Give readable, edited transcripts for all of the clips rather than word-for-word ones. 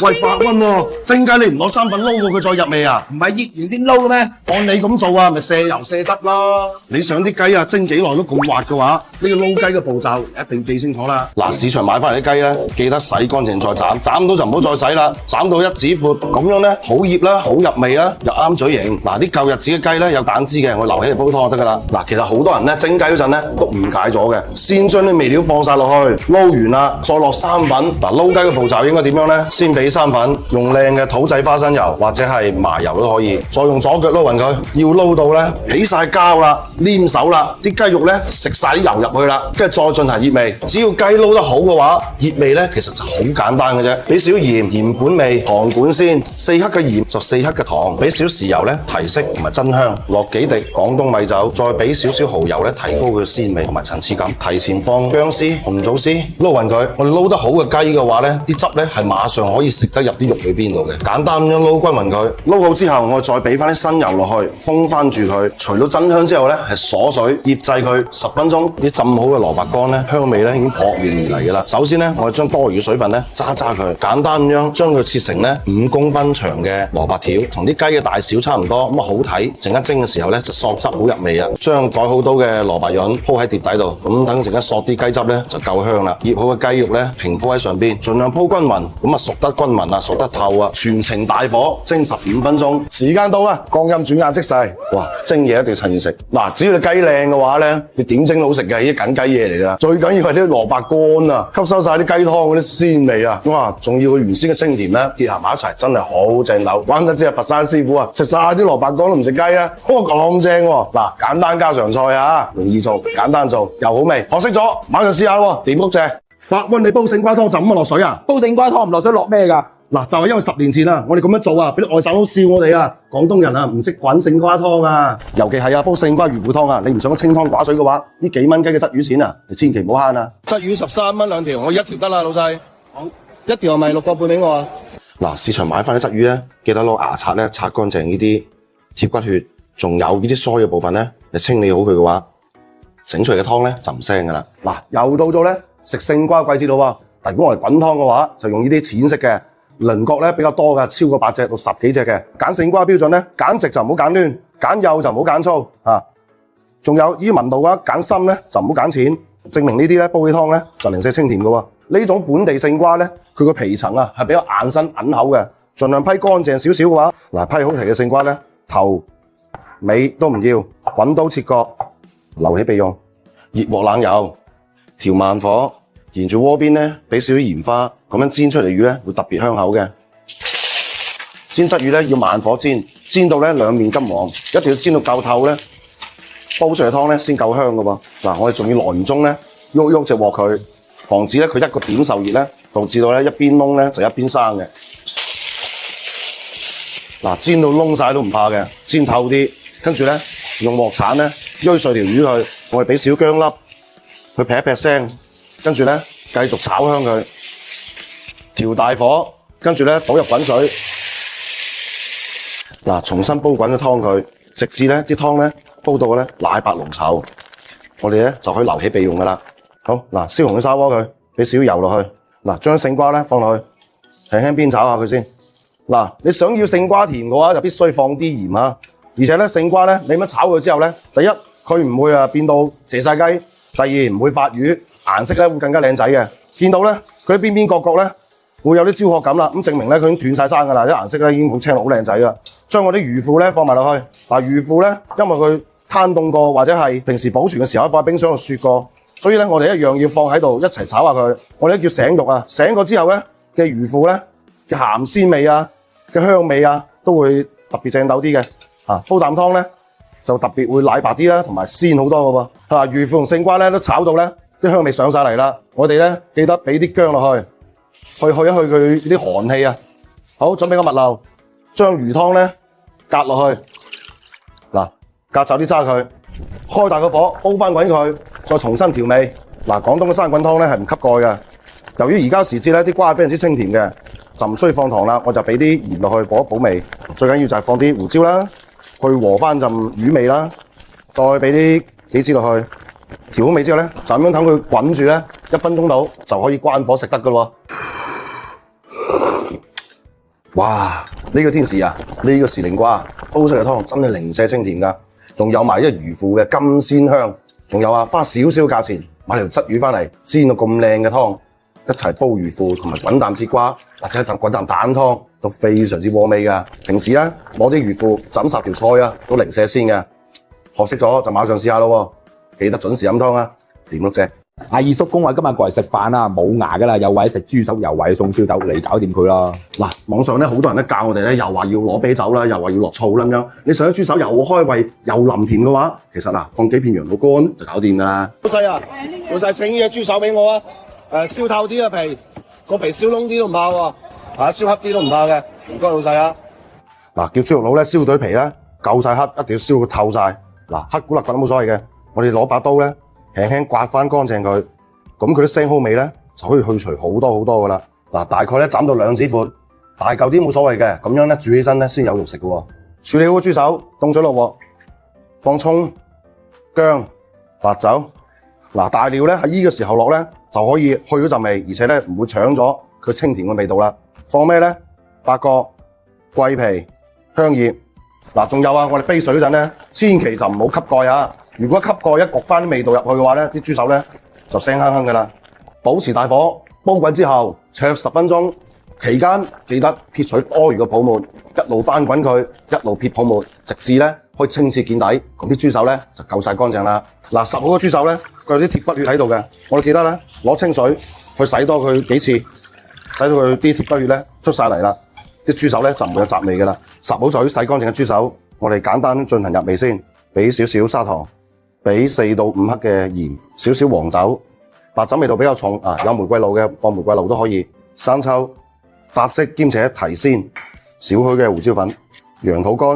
喂，白溫喎，蒸雞你唔攞生粉撈過佢再入味啊？唔係醃完先撈嘅咩？按你咁做啊，咪卸油卸汁啦。你想啲雞啊蒸幾耐都咁滑嘅話，呢個撈雞嘅步驟一定記清楚啦。嗱，市場買翻嚟啲雞咧，記得洗乾淨再斬，斬到就唔好再洗啦，斬到一指闊，咁樣咧好醃啦，好入味啦，又啱嘴型。嗱，啲舊日子嘅雞咧有蛋脂嘅，我留起嚟煲湯就得噶啦。嗱，其實好多人咧蒸雞嗰陣咧都誤解咗嘅，先將啲味料放晒落去，撈完啦，再落生粉。嗱，撈雞嘅步驟應該點樣咧？先俾生粉，用靚嘅土製花生油或者係麻油都可以，再用左腳撈勻佢，要撈到咧起晒膠啦，黏手啦，啲雞肉咧食晒啲油入去啦，跟住再進行醃味。只要雞撈得好嘅話，醃味咧其實就好簡單嘅啫，俾少鹽，鹽管味，糖管鮮，4克嘅鹽就4克嘅糖，俾少豉油咧提色同埋增香，落幾滴廣東米酒，再俾少少蠔油咧提高佢嘅鮮味同埋層次感。提前放薑絲、紅棗絲撈勻佢。我哋撈得好嘅雞嘅話咧，啲汁咧係馬上可以食得入啲肉裏邊度嘅。簡單咁樣撈均勻佢，撈好之後，我再俾翻啲新油落去，封翻住佢，除到增香之後咧，係鎖水醃製佢10分鐘。啲浸好嘅蘿蔔乾咧，香味咧已經撲面而嚟㗎啦。首先咧，我哋將多餘嘅水分咧揸佢，簡單咁樣將佢切成咧5公分長嘅蘿蔔條，同啲雞嘅大小差唔多，咁啊好睇。陣間蒸嘅時候咧就索汁好入味啊！將改好刀嘅蘿蔔潤鋪喺碟底度，咁等陣間索啲雞汁咧就夠香啦。醃好嘅雞肉咧平鋪喺上邊，盡量鋪均勻，咁啊熟得均勻啊，熟得透啊！全程大火蒸15分鐘，時間到啦，光陰轉眼即逝。哇！蒸嘢一定要趁熱食。嗱，只要你雞靚嘅話咧，你點蒸都好食嘅，呢啲緊雞嘢嚟㗎。最緊要係啲蘿蔔乾啊，吸收晒啲雞湯嗰啲鮮味啊！哇，仲要佢原先嘅清甜咧結合埋一齊，真係好正斗。玩得知啊，佛山師傅啊，食晒啲蘿蔔乾都唔食雞啊，咁正喎！嗱，簡單家常菜啊，容易做，簡單做又好味。學識咗，馬上試下喎，點屋謝？發溫你煲勝瓜湯就咁落水啊？煲勝瓜湯唔落水落咩㗎？嗱，就係因為10年前啊，我哋咁樣做啊，俾啲外省佬笑我哋啊，廣東人啊唔識滾勝瓜湯啊，尤其係啊煲勝瓜魚腐湯啊，你唔想清湯寡水嘅話，呢幾蚊雞嘅鯽魚錢啊，你千祈唔好慳啊！鯽魚13蚊2條，我1條得啦，老細。好，1條係咪6個半俾我啊？嗱，市場買翻啲鯽魚咧，記得攞牙刷咧刷乾淨呢啲貼骨血，仲有呢啲腮嘅部分咧，你清理好佢嘅話，整出嚟嘅湯咧就唔腥噶啦。嗱，又到咗咧食勝瓜季節咯喎，但如果我哋滾湯嘅話，就用呢啲淺色嘅。輪廓咧比較多㗎，超過8隻到10幾隻嘅。揀勝瓜標準咧，揀直就唔好揀攣，揀幼就唔好揀粗啊。仲有依聞道嘅話，揀深咧就唔好揀淺，證明呢啲咧煲起湯咧就零舍清甜嘅喎。呢種本地勝瓜咧，佢個皮層啊係比較硬身韌厚嘅，盡量批乾淨少少嘅話，嗱批好皮嘅勝瓜咧頭尾都唔要，滾刀切割，留起備用。熱鑊冷油，調慢火。沿住鍋邊咧，俾少少鹽花，咁樣煎出嚟魚咧會特別香口嘅。煎鯽魚咧要慢火煎，煎到咧兩面金黃，一定要煎到夠透咧，煲出嚟湯咧先夠香㗎喎。嗱，我哋仲要耐唔中咧喐喐隻鑊佢，防止咧佢一個點受熱咧，導致到咧一邊燶咧就一邊生嘅。嗱，煎到燶晒都唔怕嘅，煎透啲，跟住咧用鑊鏟咧鋥碎條魚佢，我哋俾少薑粒，去劈一劈聲。跟住咧，繼續炒香佢，調大火，跟住咧倒入滾水，嗱，重新煲滾咗湯佢，直至咧啲湯咧煲到咧奶白濃稠，我哋咧就可以留起備用噶啦。好，嗱，燒紅嘅砂鍋佢，俾少油落去，嗱，將勝瓜咧放落去，輕輕煸炒下佢先。嗱，你想要勝瓜甜嘅話，就必須放啲鹽啊，而且咧勝瓜咧，你咁樣炒佢之後咧，第一佢唔會變到謝晒雞，第二唔會發魚。顏色咧會更加靚仔嘅，見到咧佢邊邊角角咧會有啲焦褐感啦，咁證明咧佢已經斷晒生㗎啦，啲顏色咧已經好青綠好靚仔啦。將我啲魚腐咧放埋落去，嗱魚腐咧因為佢攤凍過或者係平時保存嘅時候放喺冰箱度雪過，所以咧我哋一樣要放喺度一齊炒下佢。我哋叫醒肉啊，醒過之後咧嘅魚腐咧嘅鹹鮮味啊嘅香味啊都會特別正斗啲嘅。煲啖湯咧就特別會奶白啲啦，同埋鮮好多㗎喎。魚腐同勝瓜咧都炒到咧。啲香味上晒嚟啦，我哋咧記得俾啲薑落去，去一去佢啲寒氣啊。好，準備個蜜漏，將魚湯咧隔落去，嗱隔走啲渣佢，開大個火煲翻滾佢，再重新調味。嗱，廣東嘅生滾湯咧係唔吸蓋嘅，由於而家時節咧啲瓜係非常之清甜嘅，就唔需要放糖啦，我就俾啲鹽落去補一補味。最緊要就係放啲胡椒啦，去和翻陣魚味啦，再俾啲杞子落去。調好味之後咧，就咁樣等佢滾住咧，1分鐘到就可以關火食得噶咯。哇！呢個天時啊，呢個時令瓜煲出嚟嘅湯真係零舍清甜㗎，仲有埋一魚腐嘅金鮮香，仲有啊花少少價錢買條鯽魚返嚟煎到咁靚嘅湯，一齊煲魚腐同埋滾啖節瓜或者滾啖蛋湯都非常之和味㗎。平時呢，攞啲魚腐枕殺條菜啊都零舍鮮嘅，學識咗就馬上試下咯喎，記得準時飲湯啊！點碌啫？阿二叔公話今日過嚟食飯啊，冇牙㗎啦，有位食豬手，有位送燒豆，你搞掂佢啦。嗱，網上咧好多人都教我哋咧，又話要攞啤酒啦，又話要落醋啦咁樣。你想啲豬手又開胃又腍甜嘅話，其實放幾片羊肚乾就搞掂啦。老細啊，老細整呢隻豬手俾我啊！燒透啲嘅皮，個皮燒燶啲都唔怕喎，燒黑啲都唔怕嘅。唔該老細啊！嗱，叫豬肉佬咧燒對皮咧，夠晒黑，一定要燒到透晒。嗱，黑古勒骨都冇所謂嘅，我哋攞把刀咧。輕輕刮翻乾淨佢，咁佢啲腥臊味咧就可以去除好多好多噶啦。嗱，大概咧斬到2指闊，大嚿啲冇所謂嘅，咁樣咧煮起身咧先有肉食嘅喎。處理好個豬手，凍水落鑊，放葱、薑、白酒。嗱，大料咧喺呢個時候落咧就可以去咗陣味，而且咧唔會搶咗佢清甜嘅味道啦。放咩咧？八角、桂皮、香葉。嗱，仲有啊，我哋飛水嗰陣咧，千祈就唔好吸蓋啊！如果吸蓋一焗翻啲味道入去嘅話咧，啲豬手咧就腥香香㗎啦。保持大火煲滾之後，灼10分鐘，期間記得撇除多餘嘅泡沫，一路翻滾佢，一路撇泡沫，直至咧可以清澈見底，咁啲豬手咧就夠晒乾淨啦。嗱，烚好嘅豬手咧，佢有啲鐵骨血喺度嘅，我哋記得咧攞清水去洗多佢幾次，洗到佢啲鐵骨血咧出晒嚟啦。啲豬手咧就唔會有雜味㗎啦。烚好水洗乾淨嘅豬手，我哋簡單進行入味先，俾少少砂糖，俾4到5克嘅鹽，少少黃酒，白酒味道比較重啊，有玫瑰露嘅放玫瑰露都可以，生抽，搭色兼且提鮮，少許嘅胡椒粉，羊肚乾。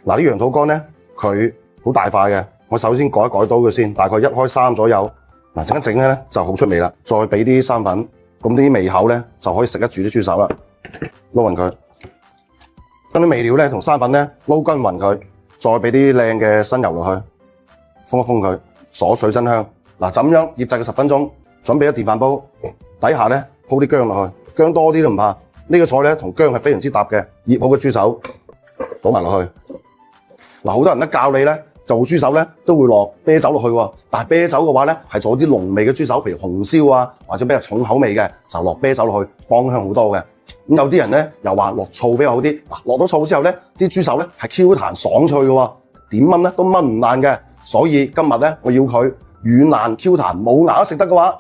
嗱，啲羊肚乾咧佢好大塊嘅，我首先改一改刀佢先，大概1開3左右。嗱，整一整咧就好出味啦，再俾啲生粉，咁啲味口咧就可以食得住啲豬手啦。撈勻佢，將啲味料咧同生粉咧撈均勻佢，再俾啲靚嘅新油落去，封一封佢，鎖水真香。嗱，就咁樣醃製佢10分鐘，準備咗電飯煲，底下咧鋪啲薑落去，薑多啲都唔怕。呢個菜咧同薑係非常之搭嘅，醃好嘅豬手倒埋落去。嗱，好多人都教你咧做豬手咧都會落啤酒落去喎，但係啤酒嘅話咧係做啲濃味嘅豬手，譬如紅燒啊或者比較重口味嘅，就落啤酒落去，芳香好多嘅。咁有啲人咧又話落醋比較好啲，嗱，落咗醋之後咧，啲豬手咧係 Q 彈爽脆嘅喎，點炆咧都炆唔爛嘅。所以今日咧我要佢軟爛 Q 彈冇牙都食得嘅話，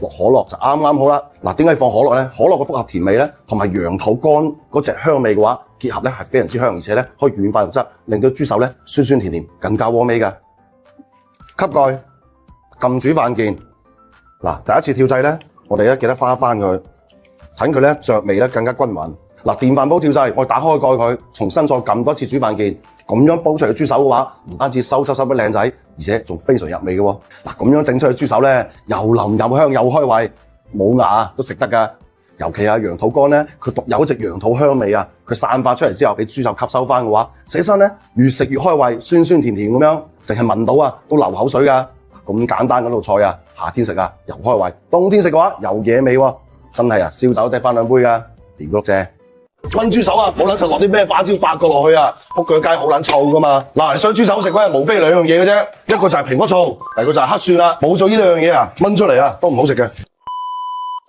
落可樂就啱啱好啦。嗱，點解放可樂咧？可樂嘅複合甜味咧，同埋羊肚乾嗰隻香味嘅話，結合咧係非常之香，而且咧可以軟化肉質，令到豬手咧酸酸甜甜，更加和味嘅。吸蓋，撳煮飯鍵。嗱，第一次跳掣咧，我哋咧記得翻一翻佢。等佢咧着味咧更加均勻。嗱，電飯煲跳掣，我哋打開蓋佢，重新再撳多次煮飯鍵，咁樣煲出嚟嘅豬手嘅話，唔單止收得靚仔，而且仲非常入味嘅喎。嗱，咁樣整出嚟嘅豬手咧，又腍又香又開胃，冇牙都食得㗎。尤其係羊肚乾咧，佢獨有一隻羊肚香味啊，佢散發出嚟之後，俾豬手吸收翻嘅話，食起身咧越食越開胃，酸酸甜甜咁樣，淨係聞到啊都流口水㗎。咁簡單嗰道菜啊，夏天食啊又開胃，冬天食嘅話又惹味喎。真係啊，燒酒滴翻2杯㗎，掂碌啫。炆豬手啊，冇撚實落啲咩花椒8個落去啊，仆佢街好撚臭㗎嘛。嗱，你想豬手食嗰係無非2樣嘢嘅啫，一個就係蘋果醋，第二個就係黑蒜啦。冇咗呢2樣嘢啊，炆出嚟啊都唔好食嘅。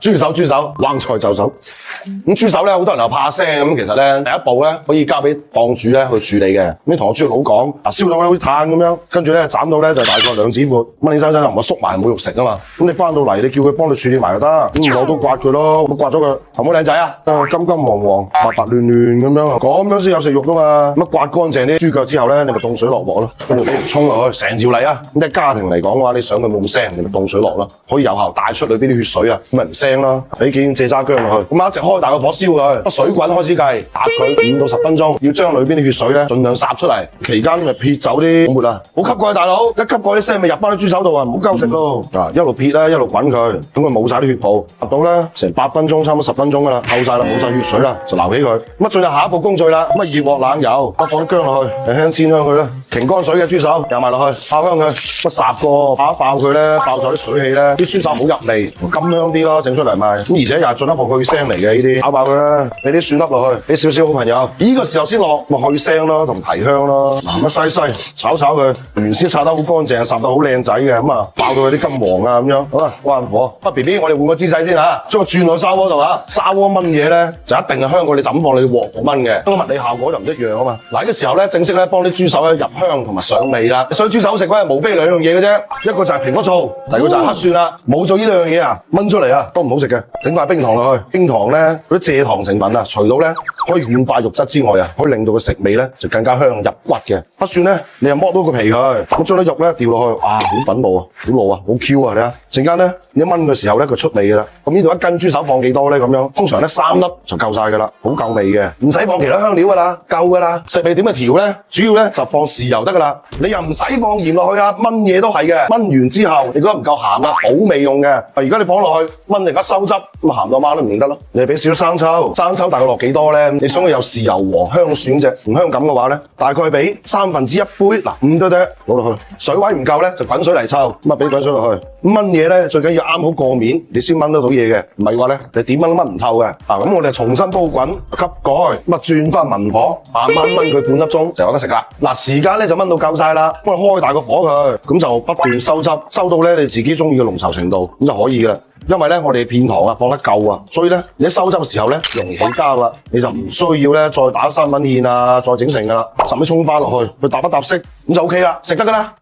豬手，橫菜就手。咁豬手咧，好多人又怕腥咁，其實咧第一步咧可以交俾檔主咧去處理嘅。咁你同個豬肉佬講，燒到好似炭咁樣，跟住咧斬到咧就大概2指闊，炆起身又唔好縮埋冇肉食啊嘛。咁你翻到嚟，你叫佢幫你處理埋就得，咁攞刀刮佢咯，刮咗佢，好唔好靚仔啊？金金黃黃、白白嫩嫩咁樣，咁樣先有食肉噶嘛。咁刮乾淨啲豬腳之後咧，你咪凍水落鑊咯，跟住俾條葱落去，成條嚟啊！咁即係家庭嚟講嘅話，你想佢冇咁腥，你咪凍水落咯，可以有效帶出裏邊啲血水啊，咁咪唔腥咯。俾件蔗渣薑落去，咁一直開大個火燒佢，水滾開始計，搭佢5到10分鐘，要將裏邊啲血水咧盡量烚出嚟。期間咪撇走啲泡沫啊，唔好吸過去大佬，一吸過啲腥咪入翻啲豬手度啊，唔好鳩食咯。一路撇啦，一路滾佢，等佢冇晒啲血泡，烚到咧成8分鐘，差唔多10分鐘噶啦，透晒啦，冇晒血水啦，就撈起佢。咁進入下一步工序啦，咁熱鑊冷油，放啲薑落去，輕輕煎香佢啦。擎乾水嘅豬手入埋落去，爆香佢，乜霎個爆一爆佢咧，爆咗啲水氣咧，啲豬手好入味，甘香啲咯，整出嚟咪。咁而且又係進一步去腥嚟嘅呢啲，爆爆佢啦，俾啲蒜粒落去，俾少少好朋友。呢個時候先落，咪去腥咯，同提香咯。嗱，乜西炒佢，原先炒得好乾淨，烚得好靚仔嘅，咁啊爆到佢啲金黃啊咁樣。好啦，關火。BB， 我哋換個姿勢先嚇，將佢轉落砂鍋度嚇。砂鍋炆嘢咧就一定係香過你就咁放你鑊度炆嘅，個物理效果就唔一樣啊嘛。嗱，呢個時候咧正式咧幫啲豬手咧入香同埋上味啦。想豬手食咧，無非兩樣嘢嘅啫，一個就係蘋果醋，第二個就係黑蒜啦。冇咗呢兩樣嘢啊，炆出嚟啊都唔好食嘅。整塊冰糖落去，冰糖咧嗰啲蔗糖成分啊，除到咧可以軟化肉質之外啊，可以令到佢食味咧就更加香入骨嘅。黑蒜咧你又剝到個皮佢，咁將啲肉咧掉落去，哇好粉霧啊，好老啊，好 Q 啊，你睇陣間咧你一炆嘅時候咧佢出味㗎啦。咁呢度一斤豬手放幾多咧咁樣？通常咧3粒就夠晒㗎啦，好夠味嘅，唔使放其他香料㗎啦，夠㗎啦。食味點去調咧？主要咧就放豉油得㗎啦，你又唔使放鹽落去啊。炆嘢都係嘅，炆完之後你覺得唔夠鹹啊，補味用嘅。而家你放落去炆，而家收汁咁鹹到媽都唔認得咯。你俾少少生抽，生抽大概落幾多咧？你想佢有豉油黃香蒜隻同香感嘅話咧，大概俾1/3杯，嗱5多啲攞落去。水位唔夠咧就滾水嚟抽，咁啊俾滾水落去。炆嘢咧最緊要啱好過面，你先炆得到嘢嘅，唔係話咧你點炆都炆唔透嘅。咁我哋重新煲滾，吸蓋，咁啊轉翻文火，慢慢炆佢半粒鐘就有得食啦。嗱，時間咧就炆到夠晒啦，咁啊開大個火佢，咁就不斷收汁，收到咧你自己中意嘅濃稠程度，咁就可以嘅。因為咧我哋片糖啊放得夠啊，所以咧你一收汁嘅時候咧容易起膠啦，你就唔需要咧再打三文芡啊，再整成噶啦，甚至葱花落去，佢搭一搭色，咁就 OK 啦，食得噶啦。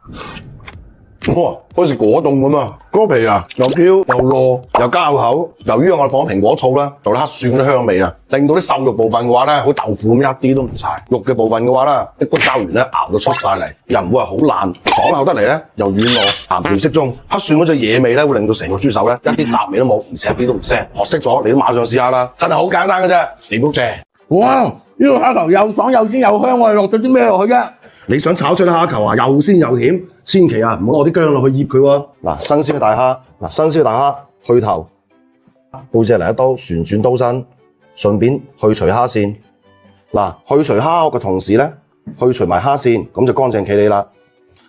哇，好似食果凍咁啊！嗰皮啊又 Q 又糯又膠口，由於我哋放咗蘋果醋啦，做啲黑蒜嗰啲香味啊，令到啲瘦肉部分嘅話咧，好豆腐咁一啲都唔柴。肉嘅部分嘅話咧，啲骨膠原咧熬到出晒嚟，又唔會話好爛，爽口得嚟咧又軟糯，鹹調適中。黑蒜嗰隻野味咧會令到成個豬手咧一啲雜味都冇，而且一啲都唔腥。學識咗你都馬上試下啦，真係好簡單嘅啫，你都正。哇！呢個蝦頭又爽又鮮又香，我哋落咗啲咩落去嘅？你想炒出啲蝦球啊，又鮮又甜，千祈啊唔好攞啲薑落去醃佢喎。嗱，新鮮嘅大蝦，新鮮嘅大蝦去頭，背脊嚟一刀，旋轉刀身，順便去除蝦線。嗱，去除蝦殼嘅同時咧，去除埋蝦線，咁就乾淨企理啦。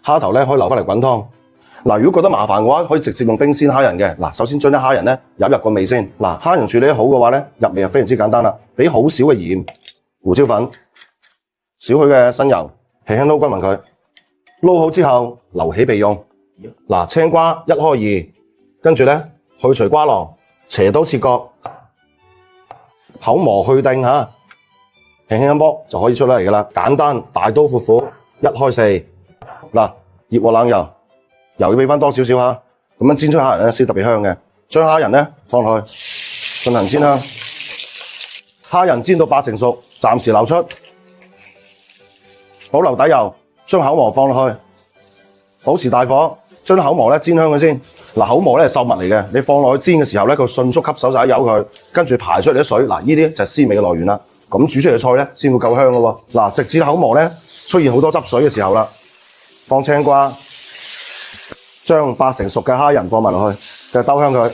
蝦頭咧可以留翻嚟滾湯。嗱，如果覺得麻煩嘅話，可以直接用冰鮮蝦仁嘅。嗱，首先將啲蝦仁咧入個味先。嗱，蝦仁處理得好嘅話咧，入味就非常之簡單啦。俾好少嘅鹽、胡椒粉、少許嘅新油。輕輕撈均勻佢，撈好之後留起備用。嗱，青瓜1開2，跟住咧去除瓜囊，斜刀切割，口磨去定嚇，輕輕一剝就可以出嚟㗎啦。簡單，大刀闊斧1開4。嗱，熱鑊冷油，油要俾翻多少少嚇，咁樣煎出蝦仁咧先特別香嘅。將蝦仁咧放落去進行煎香，蝦仁煎到8成熟，暫時流出。保留底油，將口蘑放落去，保持大火，將口蘑咧煎香佢先。嗱，口蘑咧係瘦物嚟嘅，你放落去煎嘅時候咧，佢迅速吸收晒啲油佢，跟住排出嚟啲水。嗱，呢啲就係鮮味嘅來源啦。咁煮出嚟嘅菜咧，先會夠香咯喎。嗱，直至口蘑咧出現好多汁水嘅時候啦，放青瓜，將8成熟嘅蝦仁放埋落去，繼續兜香佢。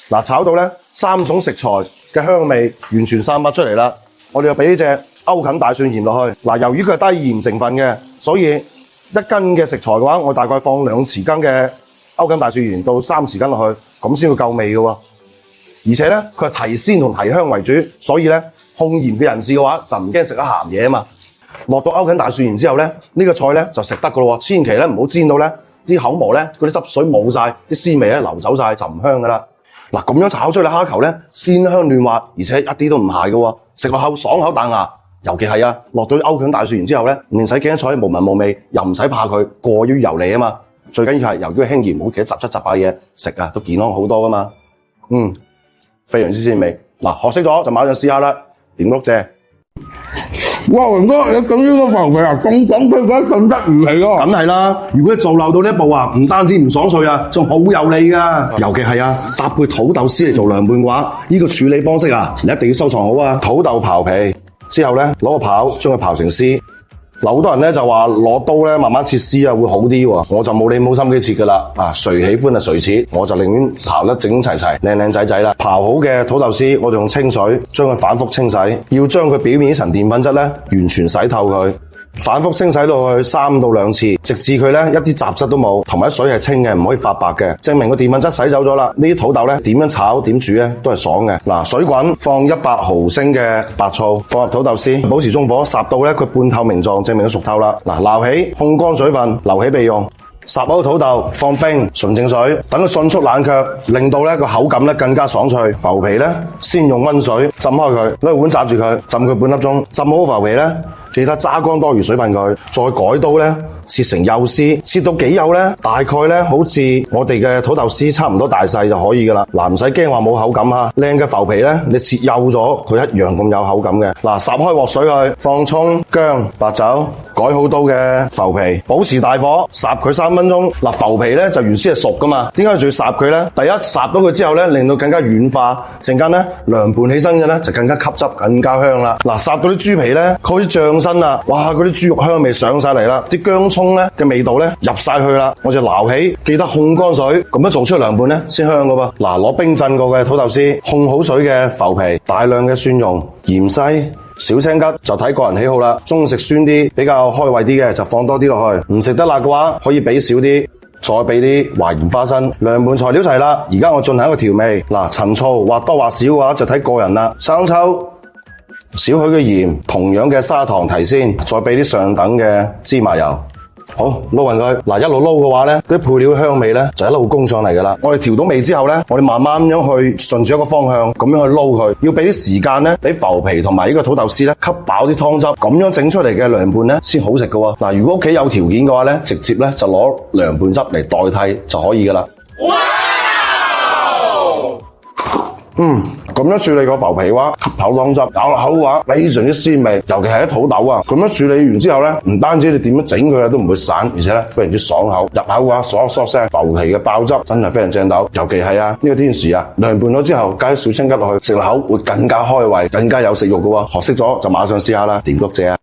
嗱，炒到咧3種食材嘅香味完全散發出嚟啦。我哋就俾呢隻歐芹大蒜鹽落去。嗱，由於佢係低鹽成分嘅，所以1斤嘅食材嘅話，我大概放2匙羹嘅歐芹大蒜鹽到3匙羹落去，咁先會夠味嘅喎。而且咧，佢係提鮮同提香為主，所以咧控鹽嘅人士嘅話就唔驚食得鹹嘢啊嘛。落到歐芹大蒜鹽之後咧，呢個菜咧就食得嘅咯喎。千祈咧唔好煎到咧啲口蘑咧嗰啲汁水冇晒，啲鮮味咧流走晒就唔香㗎啦。嗱，咁樣炒出嚟蝦球咧鮮香嫩滑，而且一啲都唔鹹嘅喎，食落口爽口彈牙。尤其係落到歐芹大蒜鹽之後咧，唔使驚菜無聞無味，又唔使怕佢過於油膩啊嘛。最緊要係由於輕鹽，冇其他雜七雜八嘢食啊，都健康好多噶嘛。非常之鮮味。嗱，學識咗就馬上試下啦。點碌蔗。哇，榮哥，你整呢個浮肥啊，咁講佢覺得順得唔嚟咯。梗係啦，如果你做漏到呢一步啊，唔單止唔爽脆啊，仲好有膩噶。尤其係搭配土豆絲嚟做涼拌嘅話，呢個處理方式啊，你一定要收藏好啊。土豆刨皮。之後呢，攞個刨將佢刨成絲。好多人呢就話攞刀呢慢慢切絲會好啲喎。我就冇你冇心機切㗎啦。誰喜歡就誰切，我就寧願刨得整齊齊、靚靚仔仔啦。刨好嘅土豆絲，我哋用清水將佢反覆清洗，要將佢表面呢層澱粉質呢完全洗透佢。反覆清洗到去3到2次，直至佢咧一啲雜質都冇，同埋水係清嘅，唔可以發白嘅，證明個澱粉質洗走咗啦。呢啲土豆咧點樣炒點煮咧都係爽嘅。嗱，水滾放100毫升嘅白醋，放入土豆絲，保持中火，烚到咧佢半透明狀，證明佢熟透啦。嗱，撈起，控乾水分，留起備用。烚好土豆，放冰，純淨水，等佢迅速冷卻，令到咧個口感咧更加爽脆。浮皮咧，先用溫水浸開佢，攞個碗揸住佢，浸佢半粒鐘。浸好浮皮咧，記得揸乾多餘水分佢，再改刀咧，切成幼絲，切到幾幼咧？大概咧好似我哋嘅土豆絲差唔多大細就可以噶啦。嗱，唔使驚話冇口感嚇，靚嘅浮皮咧，你切幼咗，佢一樣咁有口感嘅。嗱，烚開鑊水去，放葱、薑、白酒，改好刀嘅浮皮，保持大火烚佢3分鐘。嗱，浮皮咧就原先係熟噶嘛，點解仲要烚佢咧？第一，烚到佢之後咧，令到更加軟化，陣間咧涼拌起身嘅咧就更加吸汁，更加香啦。嗱，烚到啲豬皮咧開始漲身啦，哇！嗰啲豬肉香味上晒嚟啦，啲薑葱咧嘅味道咧入晒去啦，我就撈起，記得控乾水，咁樣做出涼拌咧先香噶噃。嗱，攞冰鎮過嘅土豆絲，控好水嘅浮皮，大量嘅蒜蓉、芫茜、小青桔就睇個人喜好啦。中意食酸啲，比較開胃啲嘅就放多啲落去，唔食得辣嘅話可以俾少啲，再俾啲華鹽花生。涼拌材料齊啦，而家我進行一個調味。嗱，陳醋或多或少嘅話就睇個人啦。生抽，少許嘅鹽，同樣嘅砂糖提鮮，再俾啲上等嘅芝麻油。好，撈勻佢。嗱，一路撈嘅話咧，啲配料香味咧就一路攻上嚟噶啦。我哋調到味之後咧，我哋慢慢咁樣去順住一個方向咁樣去撈佢，要俾啲時間咧，俾浮皮同埋呢個土豆絲咧吸飽啲湯汁，咁樣整出嚟嘅涼拌咧先好食噶喎。嗱，如果屋企有條件嘅話咧，直接咧就攞涼拌汁嚟代替就可以噶啦。哇！咁樣處理個浮皮嘅話，吸口湯汁，咬落口嘅話非常之鮮味，尤其係啲土豆啊。咁樣處理完之後咧，唔單止你點樣整佢啊都唔會散，而且咧非常之爽口。入口嘅話，嗦嗦聲，浮皮嘅爆汁真係非常正斗。尤其係呢個天時啊，涼拌咗之後加啲小青桔落去，食落口會更加開胃，更加有食慾嘅喎。學識咗就馬上試下啦，掂谷姐啊！